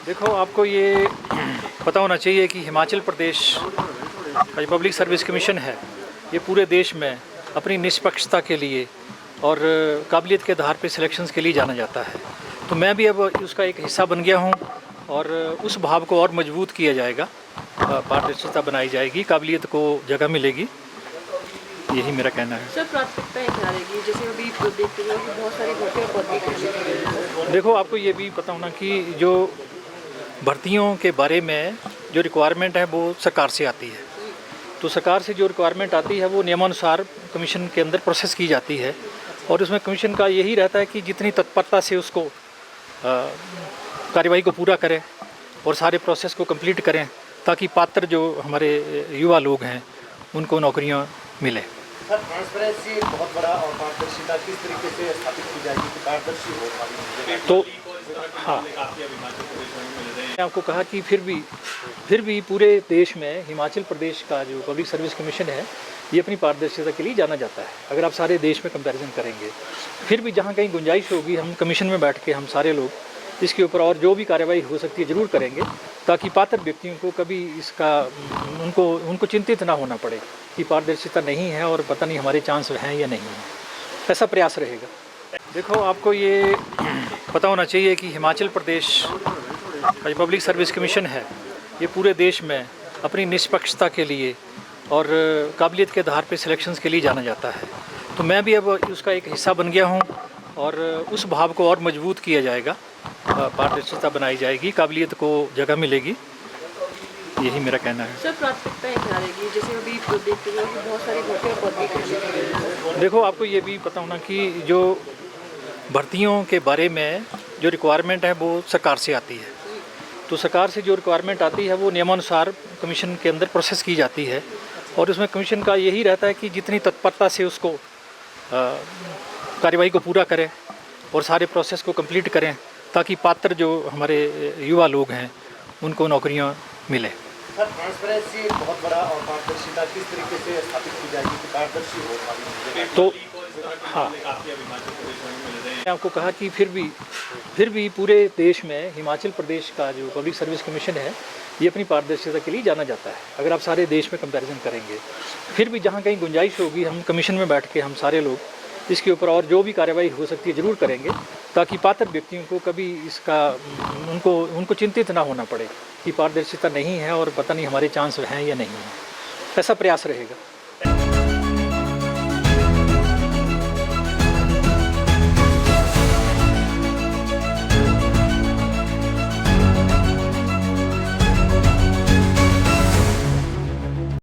देखो, आपको ये पता होना चाहिए कि हिमाचल प्रदेश का जो पब्लिक सर्विस कमीशन है, ये पूरे देश में अपनी निष्पक्षता के लिए और काबिलियत के आधार पर सिलेक्शंस के लिए जाना जाता है। तो मैं भी अब उसका एक हिस्सा बन गया हूँ और उस भाव को और मजबूत किया जाएगा, पारदर्शिता बनाई जाएगी, काबिलियत को जगह मिलेगी। यही मेरा कहना है। सर, प्राथमिकताएं क्या रहेगी? जैसे अभी देखते हुए कि बहुत सारी भर्तियां पद भी। देखो, आपको ये भी पता होना कि जो भर्तियों के बारे में जो रिक्वायरमेंट है वो सरकार से आती है। तो सरकार से जो रिक्वायरमेंट आती है वो नियमानुसार कमीशन के अंदर प्रोसेस की जाती है और उसमें कमीशन का यही रहता है कि जितनी तत्परता से उसको कार्यवाही को पूरा करें और सारे प्रोसेस को कंप्लीट करें ताकि पात्र जो हमारे युवा लोग हैं उनको नौकरियां मिलें। सर, ट्रांसपेरेंसी बहुत बड़ा और पारदर्शिता किस तरीके से स्थापित की जाएगी कि पारदर्शी हो पाएगी? तो हाँ, मैंने आपको कहा कि फिर भी पूरे देश में हिमाचल प्रदेश का जो पब्लिक सर्विस कमीशन है ये अपनी पारदर्शिता के लिए जाना जाता है। अगर आप सारे देश में कंपैरिजन करेंगे, फिर भी जहाँ कहीं गुंजाइश होगी हम कमीशन में बैठ के हम सारे लोग इसके ऊपर और जो भी कार्रवाई हो सकती है ज़रूर करेंगे ताकि पात्र व्यक्तियों को कभी इसका उनको चिंतित ना होना पड़े कि पारदर्शिता नहीं है और पता नहीं हमारे चांस हैं या नहीं है। ऐसा प्रयास रहेगा। देखो, आपको ये पता होना चाहिए कि हिमाचल प्रदेश का जो पब्लिक सर्विस कमीशन है ये पूरे देश में अपनी निष्पक्षता के लिए और काबिलियत के आधार पर सिलेक्शंस के लिए जाना जाता है। तो मैं भी अब उसका एक हिस्सा बन गया हूँ और उस भाव को और मजबूत किया जाएगा, पारदर्शिता बनाई जाएगी, काबिलियत को जगह मिलेगी। यही मेरा कहना है। सर, प्राथमिकताएं क्या रहेगी? जैसे अभी देखते हुए कि बहुत सारी भर्तियां पद भी। देखो, आपको ये भी पता होना कि जो भर्तियों के बारे में जो रिक्वायरमेंट है वो सरकार से आती है। तो सरकार से जो रिक्वायरमेंट आती है वो नियमानुसार कमीशन के अंदर प्रोसेस की जाती है और उसमें कमीशन का यही रहता है कि जितनी तत्परता से उसको कार्यवाही को पूरा करें और सारे प्रोसेस को कंप्लीट करें ताकि पात्र जो हमारे युवा लोग हैं उनको नौकरियां मिलें। सर, ट्रांसपेरेंसी बहुत बड़ा और पारदर्शिता किस तरीके से स्थापित की जाएगी कि पारदर्शी हो पाएगी? तो हाँ, मैंने आपको कहा कि फिर भी पूरे देश में हिमाचल प्रदेश का जो पब्लिक सर्विस कमीशन है ये अपनी पारदर्शिता के लिए जाना जाता है। अगर आप सारे देश में कंपैरिजन करेंगे, फिर भी जहाँ कहीं गुंजाइश होगी हम कमीशन में बैठ के हम सारे लोग इसके ऊपर और जो भी कार्रवाई हो सकती है ज़रूर करेंगे ताकि पात्र व्यक्तियों को कभी इसका उनको चिंतित ना होना पड़े कि पारदर्शिता नहीं है और पता नहीं हमारे चांस हैं या नहीं है। ऐसा प्रयास रहेगा।